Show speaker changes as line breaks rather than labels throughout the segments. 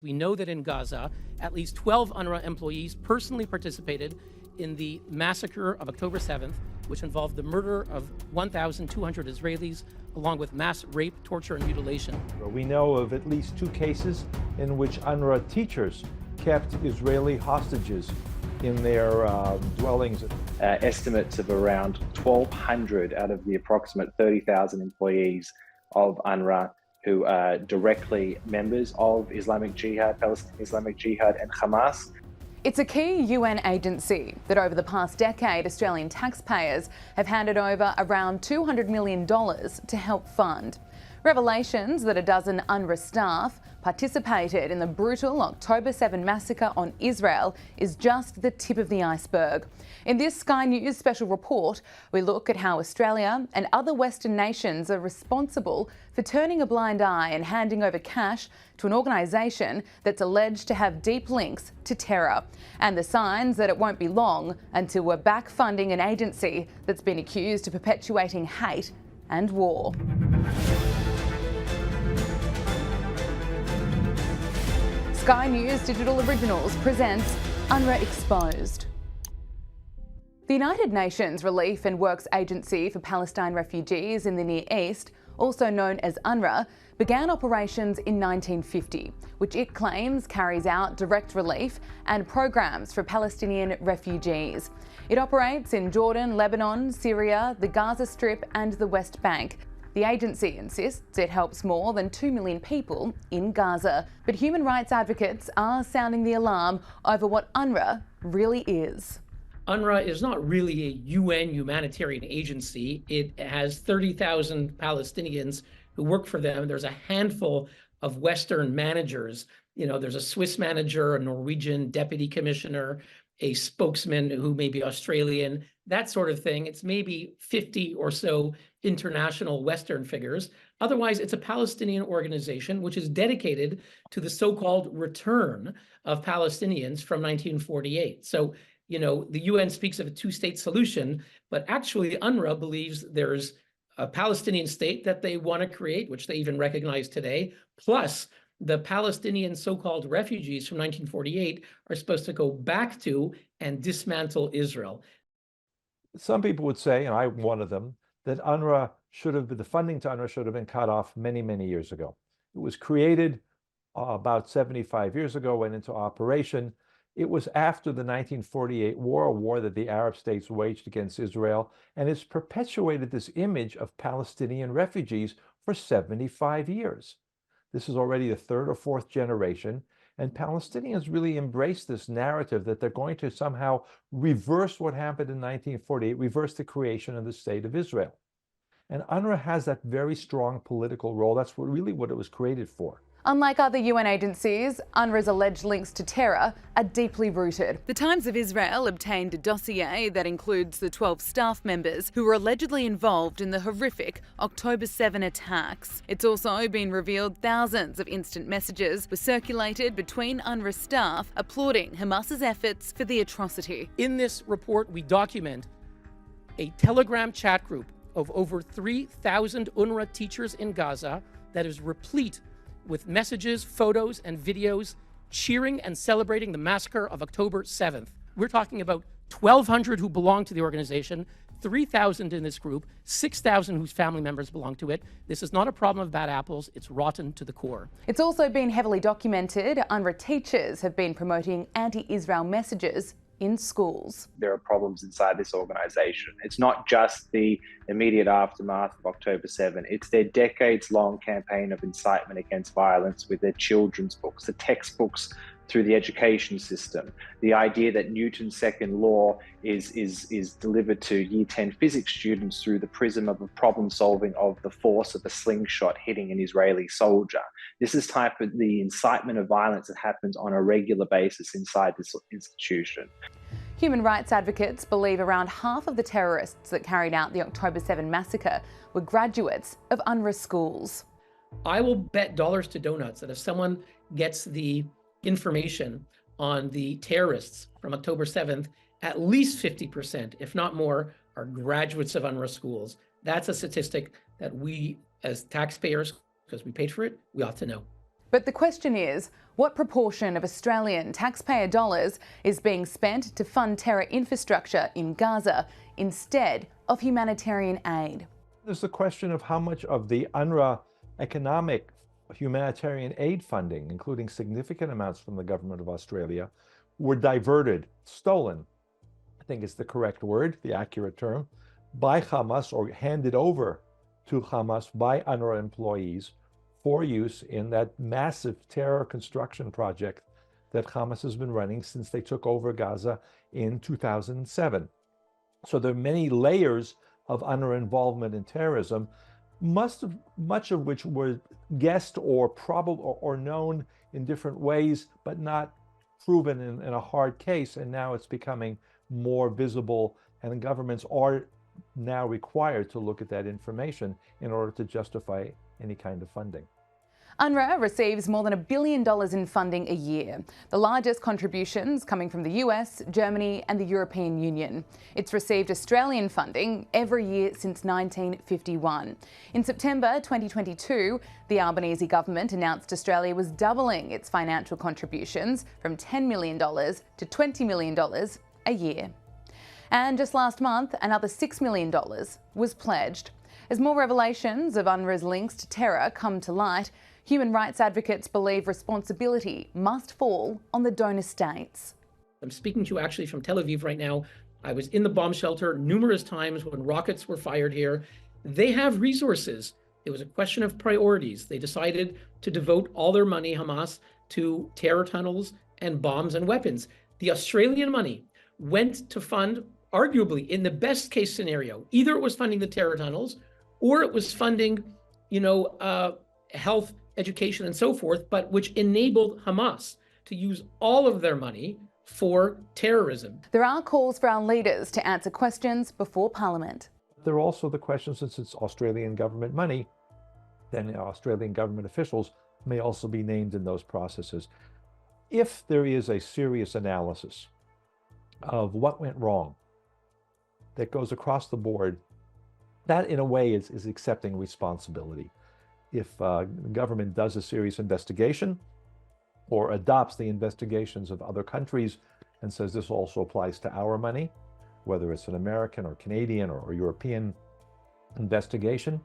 We know that in Gaza, at least 12 UNRWA employees personally participated in the massacre of October 7th, which involved the murder of 1,200 Israelis, along with mass rape, torture, and mutilation.
We know of at least 2 cases in which UNRWA teachers kept Israeli hostages in their dwellings.
Estimates of around 1,200 out of the approximate 30,000 employees of UNRWA who are directly members of Islamic Jihad, Palestinian Islamic Jihad, and Hamas.
It's a key UN agency that over the past decade, Australian taxpayers have handed over around $200 million to help fund. Revelations that a dozen UNRWA staff participated in the brutal October 7 massacre on Israel is just the tip of the iceberg. In this Sky News special report, we look at how Australia and other Western nations are responsible for turning a blind eye and handing over cash to an organisation that's alleged to have deep links to terror, and the signs that it won't be long until we're back funding an agency that's been accused of perpetuating hate and war. Sky News Digital Originals presents UNRWA Exposed. The United Nations Relief and Works Agency for Palestine Refugees in the Near East, also known as UNRWA, began operations in 1950, which it claims carries out direct relief and programs for Palestinian refugees. It operates in Jordan, Lebanon, Syria, the Gaza Strip and the West Bank. The agency insists it helps more than 2 million people in Gaza, but human rights advocates are sounding the alarm over what UNRWA really is.
UNRWA is not really a UN humanitarian agency. It has 30,000 Palestinians who work for them. There's a handful of Western managers. There's a Swiss manager, a Norwegian deputy commissioner, a spokesman who may be Australian, that sort of thing. It's maybe 50 or so international Western figures. Otherwise, it's a Palestinian organization which is dedicated to the so-called return of Palestinians from 1948. So, the UN speaks of a 2-state solution, but actually UNRWA believes there's a Palestinian state that they want to create, which they even recognize today, plus the Palestinian so-called refugees from 1948 are supposed to go back to and dismantle Israel.
Some people would say, and I'm one of them, that UNRWA the funding to UNRWA should have been cut off many, many years ago. It was created about 75 years ago, went into operation. It was after the 1948 war, a war that the Arab states waged against Israel, and it's perpetuated this image of Palestinian refugees for 75 years. This is already the 3rd or 4th generation, and Palestinians really embrace this narrative that they're going to somehow reverse what happened in 1948, reverse the creation of the state of Israel. And UNRWA has that very strong political role. That's really what it was created for.
Unlike other UN agencies, UNRWA's alleged links to terror are deeply rooted. The Times of Israel obtained a dossier that includes the 12 staff members who were allegedly involved in the horrific October 7 attacks. It's also been revealed thousands of instant messages were circulated between UNRWA staff applauding Hamas's efforts for the atrocity.
In this report, we document a Telegram chat group of over 3,000 UNRWA teachers in Gaza that is replete with messages, photos, and videos cheering and celebrating the massacre of October 7th. We're talking about 1,200 who belong to the organization, 3,000 in this group, 6,000 whose family members belong to it. This is not a problem of bad apples, it's rotten to the core.
It's also been heavily documented. UNRWA teachers have been promoting anti-Israel messages in schools.
There are problems inside this organization. It's not just the immediate aftermath of October 7. It's their decades-long campaign of incitement against violence with their children's books, the textbooks through the education system, the idea that Newton's second law is delivered to Year 10 physics students through the prism of a problem solving of the force of a slingshot hitting an Israeli soldier. This is type of the incitement of violence that happens on a regular basis inside this institution.
Human rights advocates believe around half of the terrorists that carried out the October 7 massacre were graduates of UNRWA schools.
I will bet dollars to donuts that if someone gets the information on the terrorists from October 7th, at least 50%, if not more, are graduates of UNRWA schools. That's a statistic that we, as taxpayers, because we paid for it, we ought to know.
But the question is, what proportion of Australian taxpayer dollars is being spent to fund terror infrastructure in Gaza instead of humanitarian aid?
There's the question of how much of the UNRWA economic humanitarian aid funding, including significant amounts from the government of Australia, were diverted, stolen, I think is the correct word, the accurate term, by Hamas or handed over to Hamas by UNRWA employees for use in that massive terror construction project that Hamas has been running since they took over Gaza in 2007. So there are many layers of UNRWA involvement in terrorism, much of which were guessed or probable or known in different ways, but not proven in a hard case. And now it's becoming more visible, and governments are now required to look at that information in order to justify any kind of funding.
UNRWA receives more than $1 billion in funding a year, the largest contributions coming from the US, Germany and the European Union. It's received Australian funding every year since 1951. In September 2022, the Albanese government announced Australia was doubling its financial contributions from $10 million to $20 million a year. And just last month, another $6 million was pledged. As more revelations of UNRWA's links to terror come to light, human rights advocates believe responsibility must fall on the donor states.
I'm speaking to you actually from Tel Aviv right now. I was in the bomb shelter numerous times when rockets were fired here. They have resources. It was a question of priorities. They decided to devote all their money, Hamas, to terror tunnels and bombs and weapons. The Australian money went to fund, arguably in the best case scenario, either it was funding the terror tunnels or it was funding, health, education, and so forth, but which enabled Hamas to use all of their money for terrorism.
There are calls for our leaders to answer questions before Parliament.
There are also the questions, since it's Australian government money, then Australian government officials may also be named in those processes. If there is a serious analysis of what went wrong that goes across the board, that in a way is accepting responsibility. If the government does a serious investigation or adopts the investigations of other countries and says this also applies to our money, whether it's an American or Canadian or European investigation,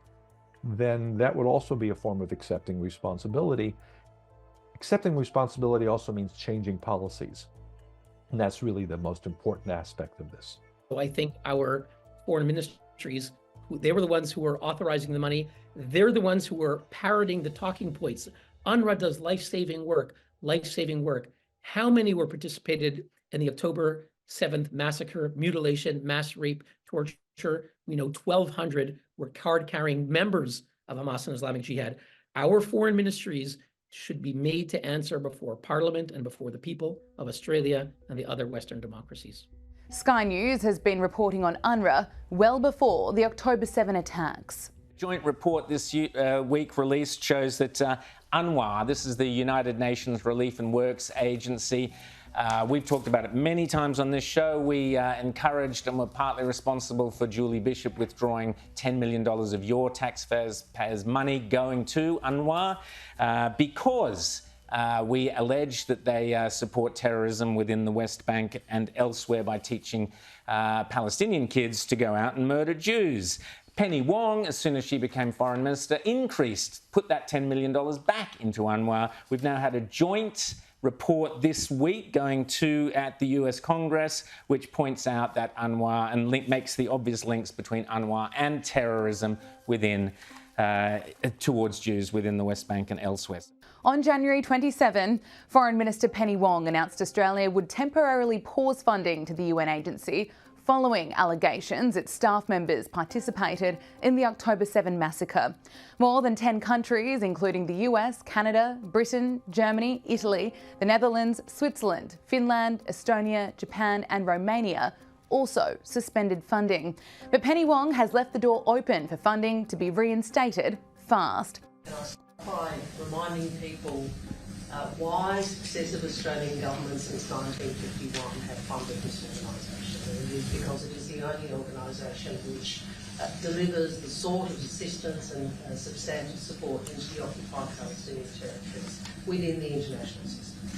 then that would also be a form of accepting responsibility. Accepting responsibility also means changing policies. And that's really the most important aspect of this.
So I think our foreign ministries, they were the ones who were authorizing the money. They're the ones who were parroting the talking points. UNRWA does life-saving work. How many were participated in the October 7th massacre, mutilation, mass rape, torture? We know 1,200 were card-carrying members of Hamas and Islamic Jihad. Our foreign ministries should be made to answer before Parliament and before the people of Australia and the other Western democracies.
Sky News has been reporting on UNRWA well before the October 7 attacks.
Joint report this week released shows that UNRWA, this is the United Nations Relief and Works Agency, we've talked about it many times on this show. We encouraged and were partly responsible for Julie Bishop withdrawing $10 million of your taxpayers' money going to UNRWA because we allege that they support terrorism within the West Bank and elsewhere by teaching Palestinian kids to go out and murder Jews. Penny Wong, as soon as she became foreign minister, put that $10 million back into UNRWA. We've now had a joint report this week going at the US Congress, which points out that UNRWA and makes the obvious links between UNRWA and terrorism towards Jews within the West Bank and elsewhere.
On January 27, Foreign Minister Penny Wong announced Australia would temporarily pause funding to the UN agency following allegations its staff members participated in the October 7 massacre. More than 10 countries, including the US, Canada, Britain, Germany, Italy, the Netherlands, Switzerland, Finland, Estonia, Japan and Romania, also suspended funding. But Penny Wong has left the door open for funding to be reinstated fast.
By reminding people why successive Australian governments since 1951 have funded this organisation. And it is because it is the only organisation which delivers the sort of assistance and substantive support into the occupied Palestinian territories within the international system.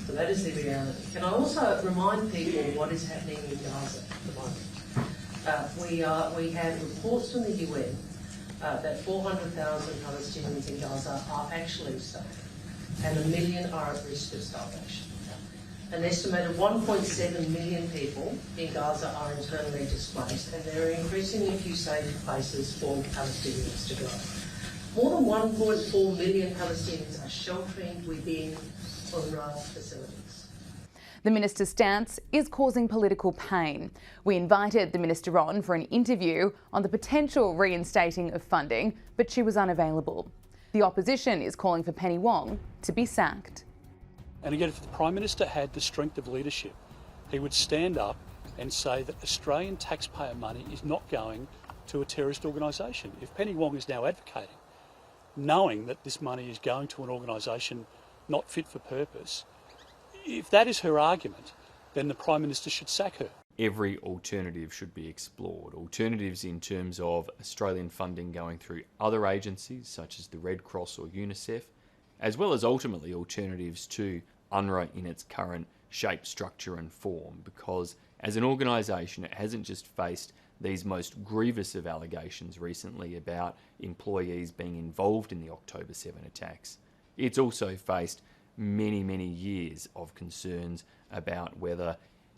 So that is the reality. Can I also remind people what is happening in Gaza at the moment? We have reports from the UN that 400,000 Palestinians in Gaza are actually starving, and 1 million are at risk of starvation. An estimated 1.7 million people in Gaza are internally displaced, and there are increasingly few safe places for Palestinians to go. More than 1.4 million Palestinians are sheltering within UNRWA facilities.
The minister's stance is causing political pain. We invited the minister on for an interview on the potential reinstating of funding, but she was unavailable. The opposition is calling for Penny Wong to be sacked.
And again, if the Prime Minister had the strength of leadership, he would stand up and say that Australian taxpayer money is not going to a terrorist organisation. If Penny Wong is now advocating, knowing that this money is going to an organisation not fit for purpose, if that is her argument, then the Prime Minister should sack her.
Every alternative should be explored. Alternatives in terms of Australian funding going through other agencies such as the Red Cross or UNICEF, as well as ultimately alternatives to UNRWA in its current shape, structure and form, because as an organisation it hasn't just faced these most grievous of allegations recently about employees being involved in the October 7 attacks. It's also faced many, many years of concerns about whether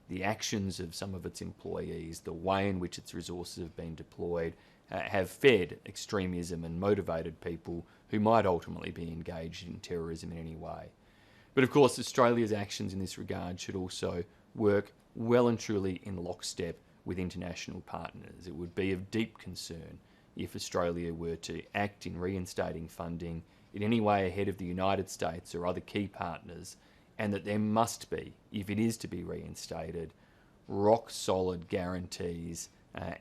the actions of some of its employees, the way in which its resources have been deployed, have fed extremism and motivated people who might ultimately be engaged in terrorism in any way. But of course, Australia's actions in this regard should also work well and truly in lockstep with international partners. It would be of deep concern if Australia were to act in reinstating funding in any way ahead of the United States or other key partners, and that there must be, if it is to be reinstated, rock-solid guarantees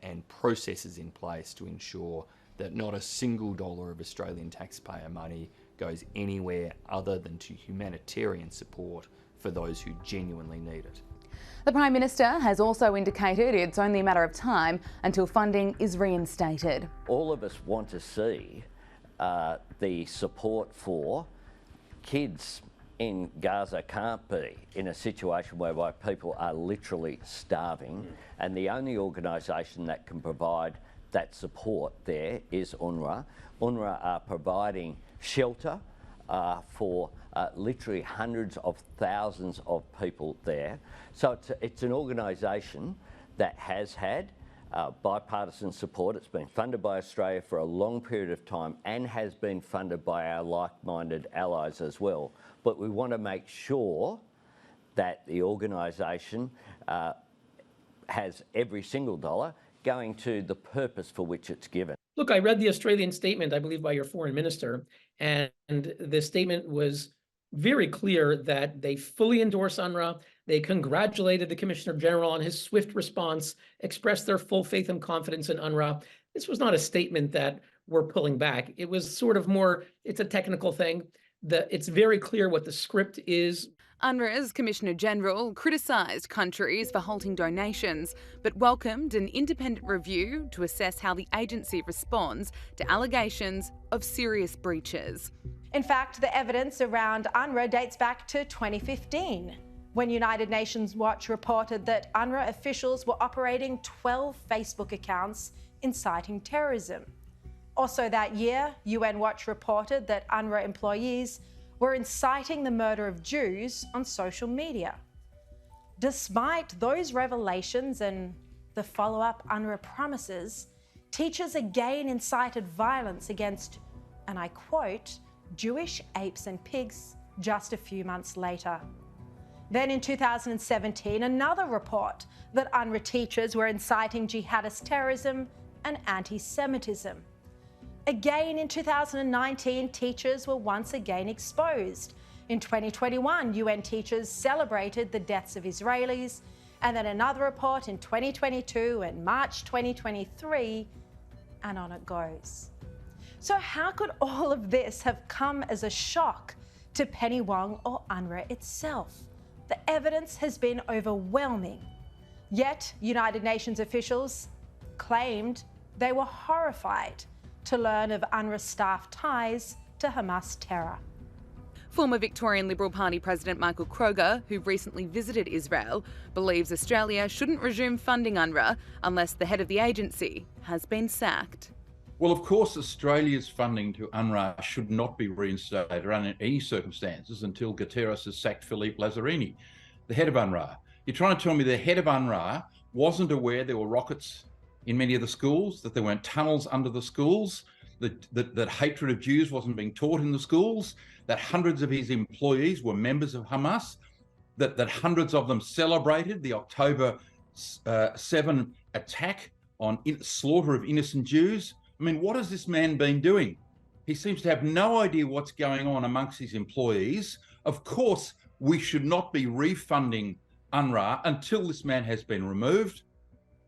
and processes in place to ensure that not a single dollar of Australian taxpayer money goes anywhere other than to humanitarian support for those who genuinely need it.
The Prime Minister has also indicated it's only a matter of time until funding is reinstated.
All of us want to see the support for kids in Gaza can't be in a situation whereby people are literally starving, and the only organisation that can provide that support there is UNRWA. UNRWA are providing shelter for literally hundreds of thousands of people there. So it's an organisation that has had bipartisan support. It's been funded by Australia for a long period of time and has been funded by our like-minded allies as well. But we want to make sure that the organisation has every single dollar going to the purpose for which it's given.
Look, I read the Australian statement, I believe, by your foreign minister, and the statement was very clear that they fully endorse UNRWA. They congratulated the Commissioner General on his swift response, expressed their full faith and confidence in UNRWA. This was not a statement that we're pulling back. It was sort of more, it's a technical thing. It's very clear what the script is.
UNRWA's Commissioner General criticised countries for halting donations, but welcomed an independent review to assess how the agency responds to allegations of serious breaches.
In fact, the evidence around UNRWA dates back to 2015, when United Nations Watch reported that UNRWA officials were operating 12 Facebook accounts inciting terrorism. Also that year, UN Watch reported that UNRWA employees were inciting the murder of Jews on social media. Despite those revelations and the follow-up UNRWA promises, teachers again incited violence against, and I quote, Jewish apes and pigs just a few months later. Then in 2017, another report that UNRWA teachers were inciting jihadist terrorism and anti-Semitism. Again in 2019, teachers were once again exposed. In 2021, UN teachers celebrated the deaths of Israelis, and then another report in 2022 and March 2023, and on it goes. So how could all of this have come as a shock to Penny Wong or UNRWA itself? The evidence has been overwhelming. Yet, United Nations officials claimed They were horrified to learn of UNRWA staff ties to Hamas terror.
Former Victorian Liberal Party President Michael Kroger, who recently visited Israel, believes Australia shouldn't resume funding UNRWA unless the head of the agency has been sacked.
Well, of course, Australia's funding to UNRWA should not be reinstated under any circumstances until Guterres has sacked Philippe Lazzarini, the head of UNRWA. You're trying to tell me the head of UNRWA wasn't aware there were rockets in many of the schools, that there weren't tunnels under the schools, that hatred of Jews wasn't being taught in the schools, that hundreds of his employees were members of Hamas, that hundreds of them celebrated the October 7 attack on slaughter of innocent Jews. I mean, what has this man been doing? He seems to have no idea what's going on amongst his employees. Of course, we should not be refunding UNRWA until this man has been removed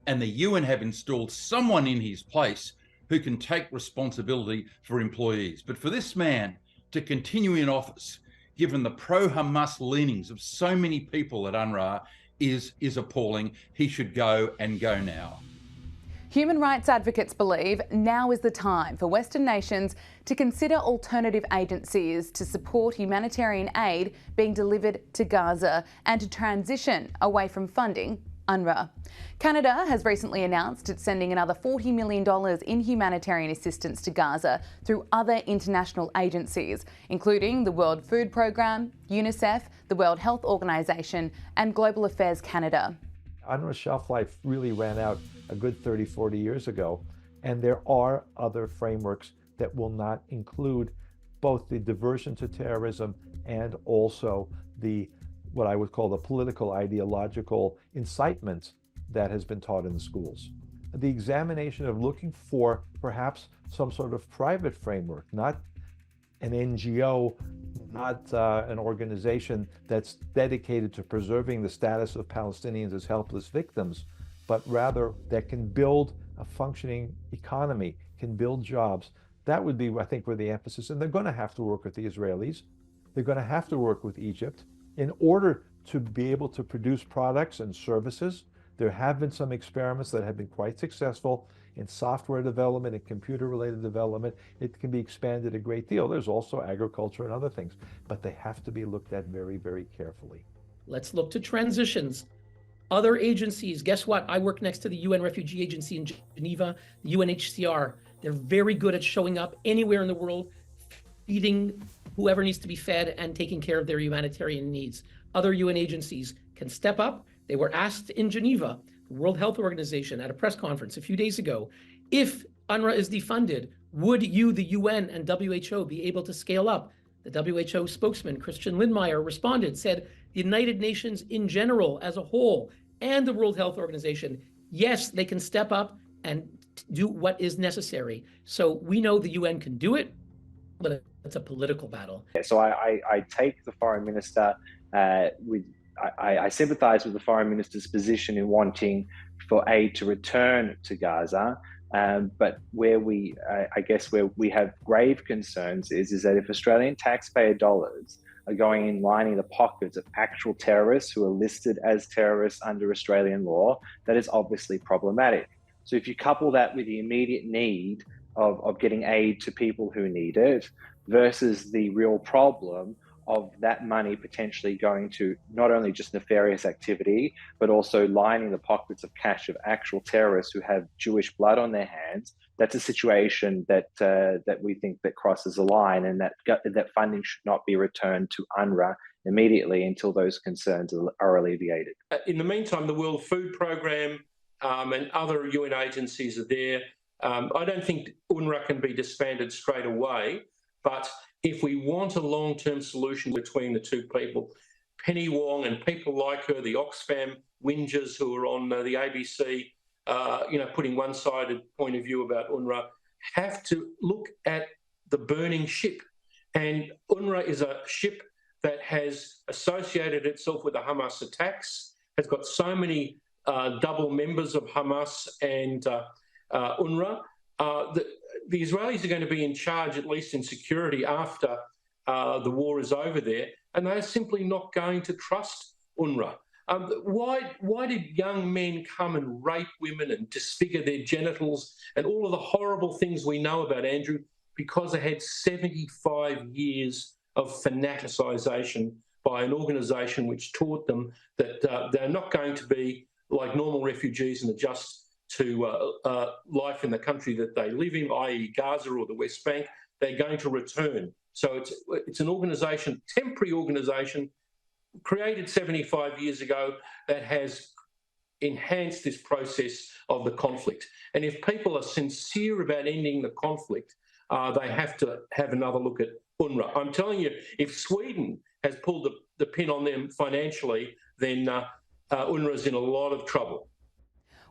and the UN have installed someone in his place who can take responsibility for employees. But for this man to continue in office, given the pro-Hamas leanings of so many people at UNRWA, is appalling. He should go, and go now.
Human rights advocates believe now is the time for Western nations to consider alternative agencies to support humanitarian aid being delivered to Gaza and to transition away from funding UNRWA. Canada has recently announced it's sending another $40 million in humanitarian assistance to Gaza through other international agencies, including the World Food Programme, UNICEF, the World Health Organization and Global Affairs Canada.
UNRWA's shelf life really ran out a good 30, 40 years ago, and there are other frameworks that will not include both the diversion to terrorism and also the what I would call the political ideological incitement that has been taught in the schools. The examination of looking for perhaps some sort of private framework, not an NGO, not an organization that's dedicated to preserving the status of Palestinians as helpless victims, but rather that can build a functioning economy, can build jobs. That would be, I think, where the emphasis, and they're going to have to work with the Israelis. They're going to have to work with Egypt in order to be able to produce products and services. There have been some experiments that have been quite successful in software development and computer-related development. It can be expanded a great deal. There's also agriculture and other things, but they have to be looked at very, very carefully.
Let's look to transitions. Other agencies, guess what? I work next to the UN Refugee Agency in Geneva, the UNHCR. They're very good at showing up anywhere in the world, feeding whoever needs to be fed and taking care of their humanitarian needs. Other UN agencies can step up. They were asked in Geneva, the World Health Organization, at a press conference a few days ago, if UNRWA is defunded, would you, the UN and WHO, be able to scale up? The WHO spokesman, Christian Lindmeier, responded, said, the United Nations in general, as a whole, and the World Health Organization, yes, they can step up and do what is necessary. So we know the UN can do it, but it's a political battle.
So I take the foreign minister I sympathise with the foreign minister's position in wanting for aid to return to Gaza, but where we have grave concerns is that if Australian taxpayer dollars are going in lining the pockets of actual terrorists who are listed as terrorists under Australian law, that is obviously problematic. So if you couple that with the immediate need of getting aid to people who need it versus the real problem of that money potentially going to not only just nefarious activity, but also lining the pockets of cash of actual terrorists who have Jewish blood on their hands, that's a situation that we think that crosses a line, and that funding should not be returned to UNRWA immediately until those concerns are alleviated.
In the meantime, the World Food Programme and other UN agencies are there. I don't think UNRWA can be disbanded straight away, but if we want a long-term solution between the two people, Penny Wong and people like her, the Oxfam whingers who are on the ABC, putting one-sided point of view about UNRWA, have to look at the burning ship. And UNRWA is a ship that has associated itself with the Hamas attacks, has got so many double members of Hamas and UNRWA. The Israelis are going to be in charge, at least in security, after the war is over there, and they're simply not going to trust UNRWA. Why did young men come and rape women and disfigure their genitals and all of the horrible things we know about, Andrew? Because they had 75 years of fanaticisation by an organisation which taught them that they're not going to be like normal refugees and adjust to life in the country that they live in, i.e. Gaza or the West Bank. They're going to return. So it's an organisation, temporary organisation, created 75 years ago that has enhanced this process of the conflict. And if people are sincere about ending the conflict, they have to have another look at UNRWA. I'm telling you, if Sweden has pulled the pin on them financially, then UNRWA's in a lot of trouble.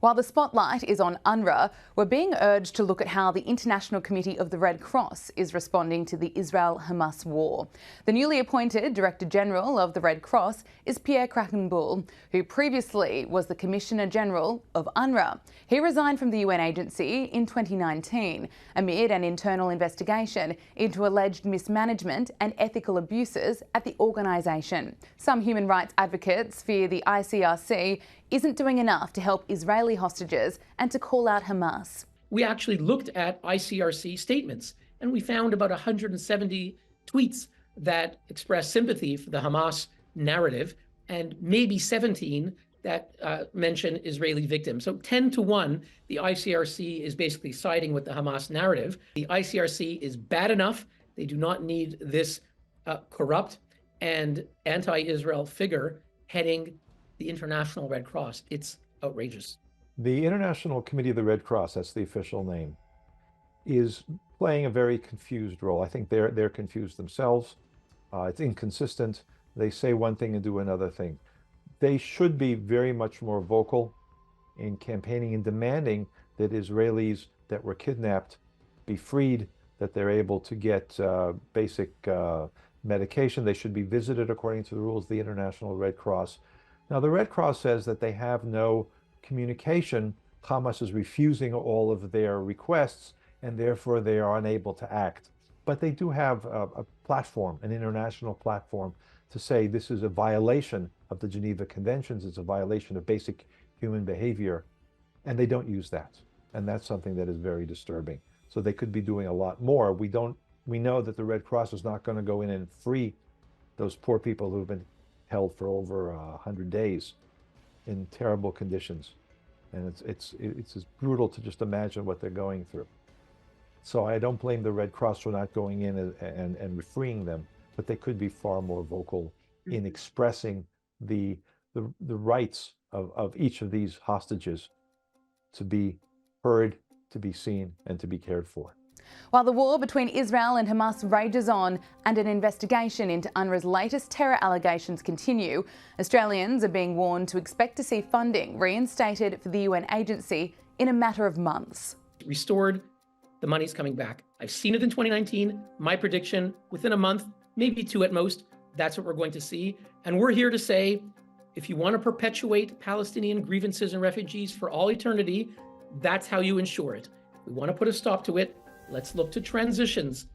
While the spotlight is on UNRWA, we're being urged to look at how the International Committee of the Red Cross is responding to the Israel-Hamas war. The newly appointed Director General of the Red Cross is Pierre Krakenbull, who previously was the Commissioner General of UNRWA. He resigned from the UN agency in 2019 amid an internal investigation into alleged mismanagement and ethical abuses at the organisation. Some human rights advocates fear the ICRC isn't doing enough to help Israeli hostages and to call out Hamas.
We actually looked at ICRC statements and we found about 170 tweets that express sympathy for the Hamas narrative and maybe 17 that mention Israeli victims. So 10-1, the ICRC is basically siding with the Hamas narrative. The ICRC is bad enough. They do not need this corrupt and anti-Israel figure heading the International Red Cross. It's outrageous.
The International Committee of the Red Cross, that's the official name, is playing a very confused role. I think they're confused themselves. It's inconsistent. They say one thing and do another thing. They should be very much more vocal in campaigning and demanding that Israelis that were kidnapped be freed, that they're able to get basic medication. They should be visited according to the rules of the International Red Cross. Now, the Red Cross says that they have no communication. Hamas is refusing all of their requests, and therefore they are unable to act. But they do have a platform, an international platform, to say this is a violation of the Geneva Conventions, it's a violation of basic human behavior, and they don't use that. And that's something that is very disturbing. So they could be doing a lot more. We know that the Red Cross is not going to go in and free those poor people who've been held for over 100 days in terrible conditions. And it's as brutal to just imagine what they're going through. So I don't blame the Red Cross for not going in and freeing them, but they could be far more vocal in expressing the rights of each of these hostages to be heard, to be seen, and to be cared for.
While the war between Israel and Hamas rages on and an investigation into UNRWA's latest terror allegations continue, Australians are being warned to expect to see funding reinstated for the UN agency in a matter of months.
Restored, the money's coming back. I've seen it in 2019. My prediction, within a month, maybe two at most, that's what we're going to see. And we're here to say, if you want to perpetuate Palestinian grievances and refugees for all eternity, that's how you ensure it. We want to put a stop to it. Let's look to transitions.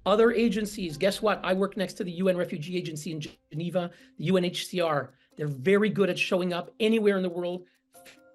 Other agencies, guess what? I work next to the UN Refugee Agency in Geneva, the UNHCR. They're very good at showing up anywhere in the world,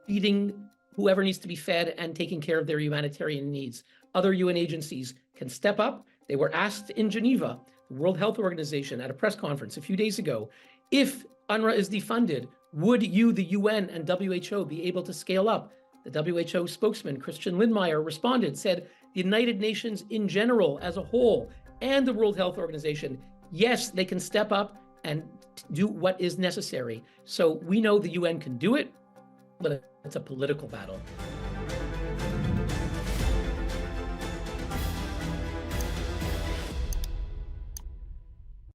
feeding whoever needs to be fed and taking care of their humanitarian needs. Other UN agencies can step up. They were asked in Geneva, the World Health Organization, at a press conference a few days ago, if UNRWA is defunded, would you, the UN and WHO, be able to scale up? The WHO spokesman, Christian Lindmeier, responded, said, the United Nations in general, as a whole, and the World Health Organization, yes, they can step up and do what is necessary. So we know the UN can do it, but it's a political battle.